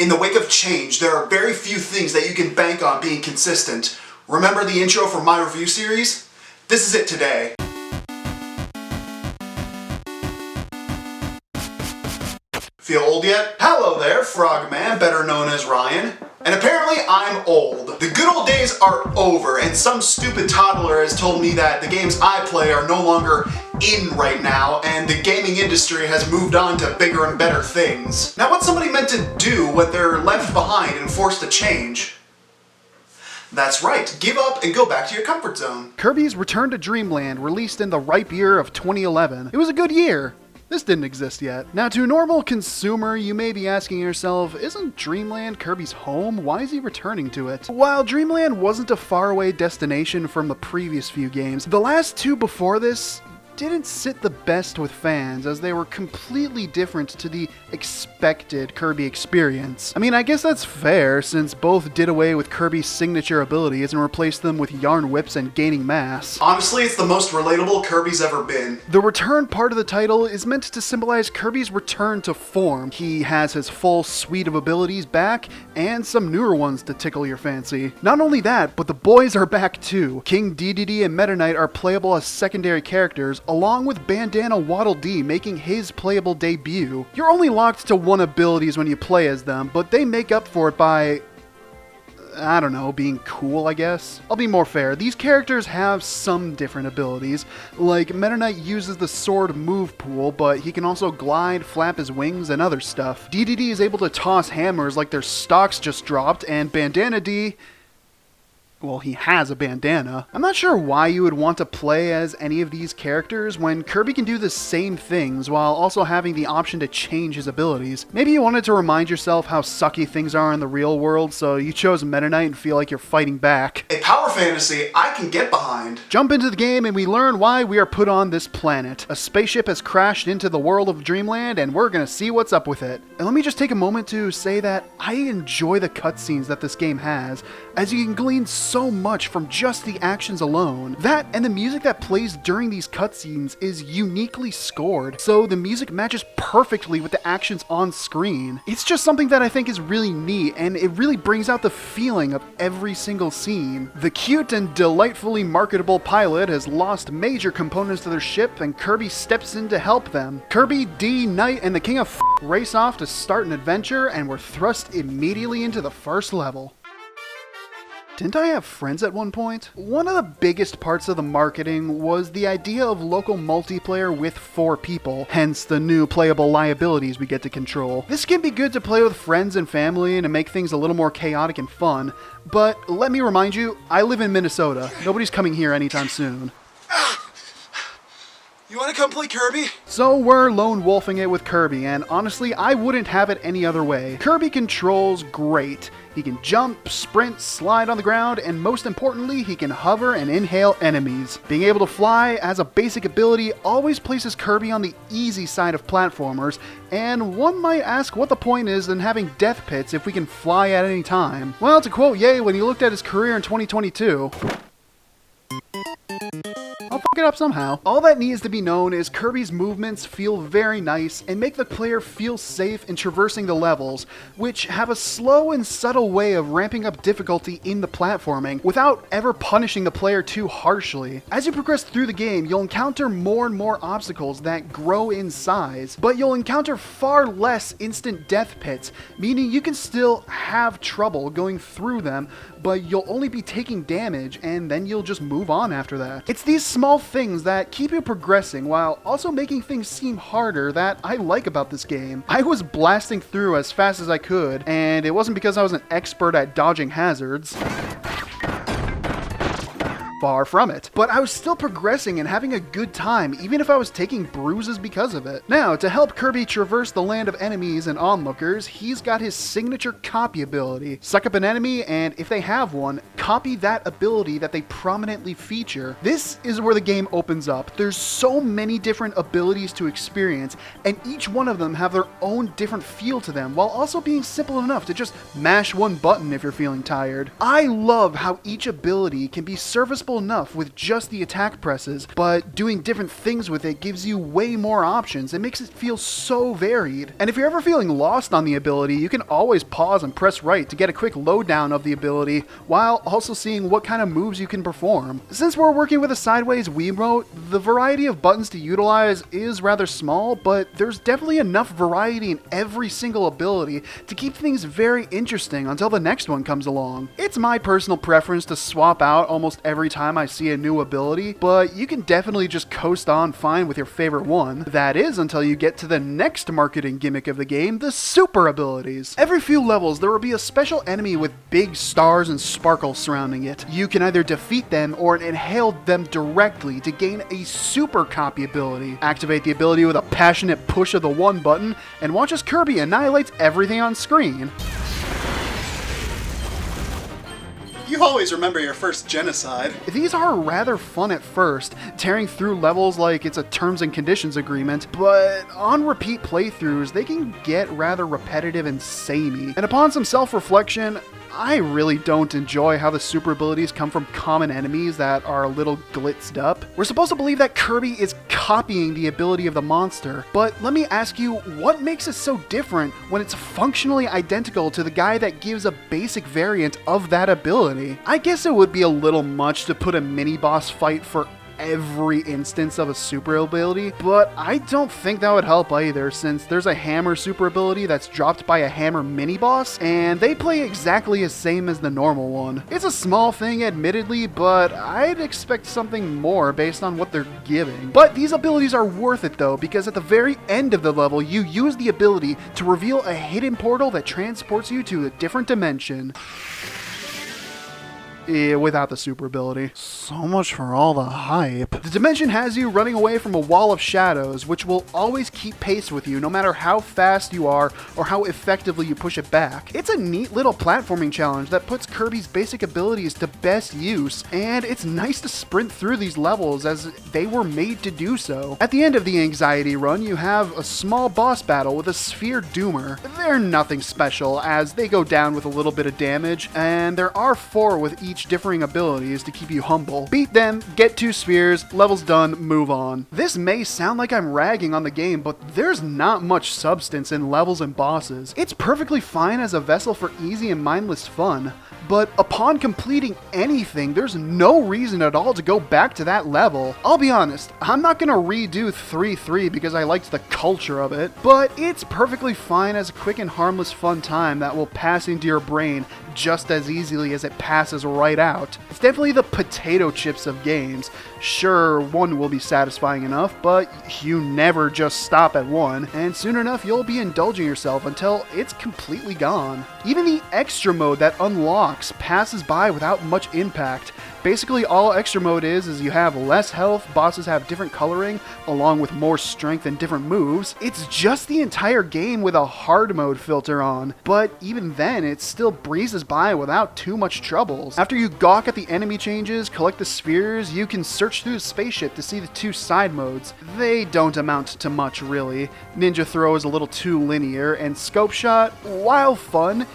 In the wake of change, there are very few things that you can bank on being consistent. Remember the intro from my review series? This is it today. Feel old yet? Hello there, Frogman, better known as Ryan. And apparently I'm old. The good old days are over, and some stupid toddler has told me that the games I play are no longer in right now, and the gaming industry has moved on to bigger and better things. Now what's somebody meant to do when they're left behind and forced to change? That's right, give up and go back to your comfort zone. Kirby's Return to Dreamland, released in the ripe year of 2011. It was a good year. This didn't exist yet. Now, to a normal consumer, you may be asking yourself, isn't Dreamland Kirby's home? Why is he returning to it? While Dreamland wasn't a faraway destination from the previous few games, the last two before this didn't sit the best with fans, as they were completely different to the expected Kirby experience. I mean, I guess that's fair, since both did away with Kirby's signature abilities and replaced them with yarn whips and gaining mass. Honestly, it's the most relatable Kirby's ever been. The return part of the title is meant to symbolize Kirby's return to form. He has his full suite of abilities back, and some newer ones to tickle your fancy. Not only that, but the boys are back too. King Dedede and Meta Knight are playable as secondary characters, along with Bandana Waddle Dee making his playable debut. You're only locked to one abilities when you play as them, but they make up for it by, I don't know, being cool, I guess? I'll be more fair. These characters have some different abilities. Like, Meta Knight uses the sword move pool, but he can also glide, flap his wings, and other stuff. Dedede is able to toss hammers like their stocks just dropped, and Bandana Dee, well, he has a bandana. I'm not sure why you would want to play as any of these characters when Kirby can do the same things while also having the option to change his abilities. Maybe you wanted to remind yourself how sucky things are in the real world, so you chose Meta Knight and feel like you're fighting back. A power fantasy I can get behind. Jump into the game and we learn why we are put on this planet. A spaceship has crashed into the world of Dreamland and we're gonna see what's up with it. And let me just take a moment to say that I enjoy the cutscenes that this game has, as you can glean so much from just the actions alone. That and the music that plays during these cutscenes is uniquely scored, so the music matches perfectly with the actions on screen. It's just something that I think is really neat, and it really brings out the feeling of every single scene. The cute and delightfully marketable pilot has lost major components to their ship, and Kirby steps in to help them. Kirby, Dee, Knight, and the King of race off to start an adventure, and we're thrust immediately into the first level. Didn't I have friends at one point? One of the biggest parts of the marketing was the idea of local multiplayer with 4 people, hence the new playable liabilities we get to control. This can be good to play with friends and family and to make things a little more chaotic and fun, but let me remind you, I live in Minnesota. Nobody's coming here anytime soon. You wanna come play Kirby? So we're lone wolfing it with Kirby, and honestly, I wouldn't have it any other way. Kirby controls great. He can jump, sprint, slide on the ground, and most importantly, he can hover and inhale enemies. Being able to fly as a basic ability always places Kirby on the easy side of platformers, and one might ask what the point is in having death pits if we can fly at any time. Well, to quote Ye when he looked at his career in 2022, I'll fuck it up somehow. All that needs to be known is Kirby's movements feel very nice and make the player feel safe in traversing the levels, which have a slow and subtle way of ramping up difficulty in the platforming without ever punishing the player too harshly. As you progress through the game, you'll encounter more and more obstacles that grow in size, but you'll encounter far less instant death pits, meaning you can still have trouble going through them, but you'll only be taking damage and then you'll just move on after that. It's these small things that keep you progressing while also making things seem harder that I like about this game. I was blasting through as fast as I could, and it wasn't because I was an expert at dodging hazards. Far from it. But I was still progressing and having a good time, even if I was taking bruises because of it. Now, to help Kirby traverse the land of enemies and onlookers, he's got his signature copy ability. Suck up an enemy, and if they have one, copy that ability that they prominently feature. This is where the game opens up. There's so many different abilities to experience, and each one of them have their own different feel to them, while also being simple enough to just mash one button if you're feeling tired. I love how each ability can be serviceable simple enough with just the attack presses, but doing different things with it gives you way more options. It makes it feel so varied. And if you're ever feeling lost on the ability, you can always pause and press right to get a quick lowdown of the ability, while also seeing what kind of moves you can perform. Since we're working with a sideways Wiimote, the variety of buttons to utilize is rather small, but there's definitely enough variety in every single ability to keep things very interesting until the next one comes along. It's my personal preference to swap out almost every time I see a new ability, but you can definitely just coast on fine with your favorite one. That is until you get to the next marketing gimmick of the game, the super abilities. Every few levels there will be a special enemy with big stars and sparkles surrounding it. You can either defeat them or inhale them directly to gain a super copy ability. Activate the ability with a passionate push of the 1 button and watch as Kirby annihilates everything on screen. You always remember your first genocide. These are rather fun at first, tearing through levels like it's a terms and conditions agreement, but on repeat playthroughs, they can get rather repetitive and samey. And upon some self-reflection, I really don't enjoy how the super abilities come from common enemies that are a little glitzed up. We're supposed to believe that Kirby is copying the ability of the monster, but let me ask you, what makes it so different when it's functionally identical to the guy that gives a basic variant of that ability? I guess it would be a little much to put a mini-boss fight for every instance of a super ability, but I don't think that would help either, since there's a hammer super ability that's dropped by a hammer mini boss, and they play exactly the same as the normal one. It's a small thing admittedly, but I'd expect something more based on what they're giving. But these abilities are worth it though, because at the very end of the level you use the ability to reveal a hidden portal that transports you to a different dimension. Without the super ability. So much for all the hype. The dimension has you running away from a wall of shadows, which will always keep pace with you no matter how fast you are or how effectively you push it back. It's a neat little platforming challenge that puts Kirby's basic abilities to best use, and it's nice to sprint through these levels as they were made to do so. At the end of the anxiety run, you have a small boss battle with a sphere doomer. They're nothing special as they go down with a little bit of damage, and there are 4 with each differing abilities to keep you humble. Beat them, get 2 spheres, level's done, move on. This may sound like I'm ragging on the game, but there's not much substance in levels and bosses. It's perfectly fine as a vessel for easy and mindless fun, but upon completing anything, there's no reason at all to go back to that level. I'll be honest, I'm not gonna redo 3-3 because I liked the culture of it, but it's perfectly fine as a quick and harmless fun time that will pass into your brain just as easily as it passes right out. It's definitely the potato chips of games. Sure, 1 will be satisfying enough, but you never just stop at 1, and soon enough you'll be indulging yourself until it's completely gone. Even the extra mode that unlocks passes by without much impact. Basically all extra mode is you have less health, bosses have different coloring, along with more strength and different moves. It's just the entire game with a hard mode filter on, but even then it still breezes by without too much troubles. After you gawk at the enemy changes, collect the spheres, you can search through the spaceship to see the 2 side modes. They don't amount to much really. Ninja Throw is a little too linear, and Scope Shot, while fun,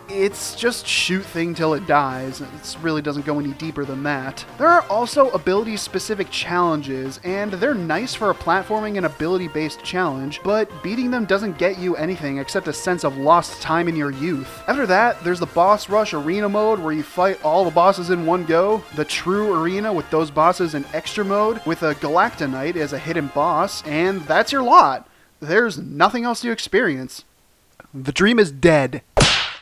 it's just shoot thing till it dies. It really doesn't go any deeper than that. There are also ability-specific challenges, and they're nice for a platforming and ability-based challenge, but beating them doesn't get you anything except a sense of lost time in your youth. After that, there's the Boss Rush Arena mode where you fight all the bosses in one go, the True Arena with those bosses in extra mode, with a Galactonite as a hidden boss, and that's your lot. There's nothing else to experience. The dream is dead.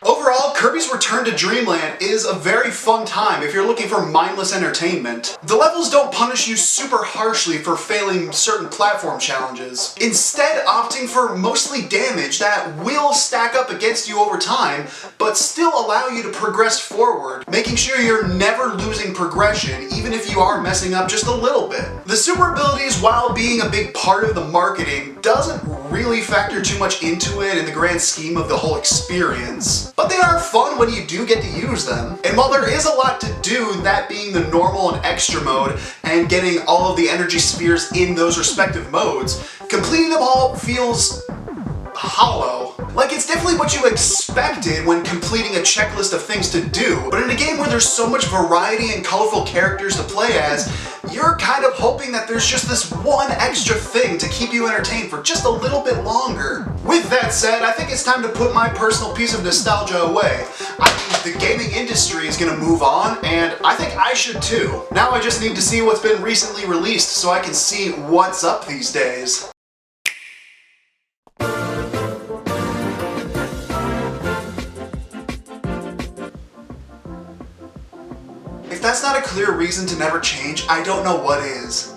Overall, Kirby's Return to Dreamland is a very fun time if you're looking for mindless entertainment. The levels don't punish you super harshly for failing certain platform challenges, instead opting for mostly damage that will stack up against you over time, but still allow you to progress forward, making sure you're never losing progression, even if you are messing up just a little bit. The super abilities, while being a big part of the marketing, doesn't really factor too much into it in the grand scheme of the whole experience. But they are fun when you do get to use them. And while there is a lot to do, that being the normal and extra mode, and getting all of the energy spheres in those respective modes, completing them all feels hollow. Like, it's definitely what you expected when completing a checklist of things to do, but in a game where there's so much variety and colorful characters to play as, you're kind of hoping that there's just this one extra thing to keep you entertained for just a little bit longer. With that said, I think it's time to put my personal piece of nostalgia away. I mean, the gaming industry is gonna move on, and I think I should too. Now I just need to see what's been recently released so I can see what's up these days. If that's not a clear reason to never change, I don't know what is.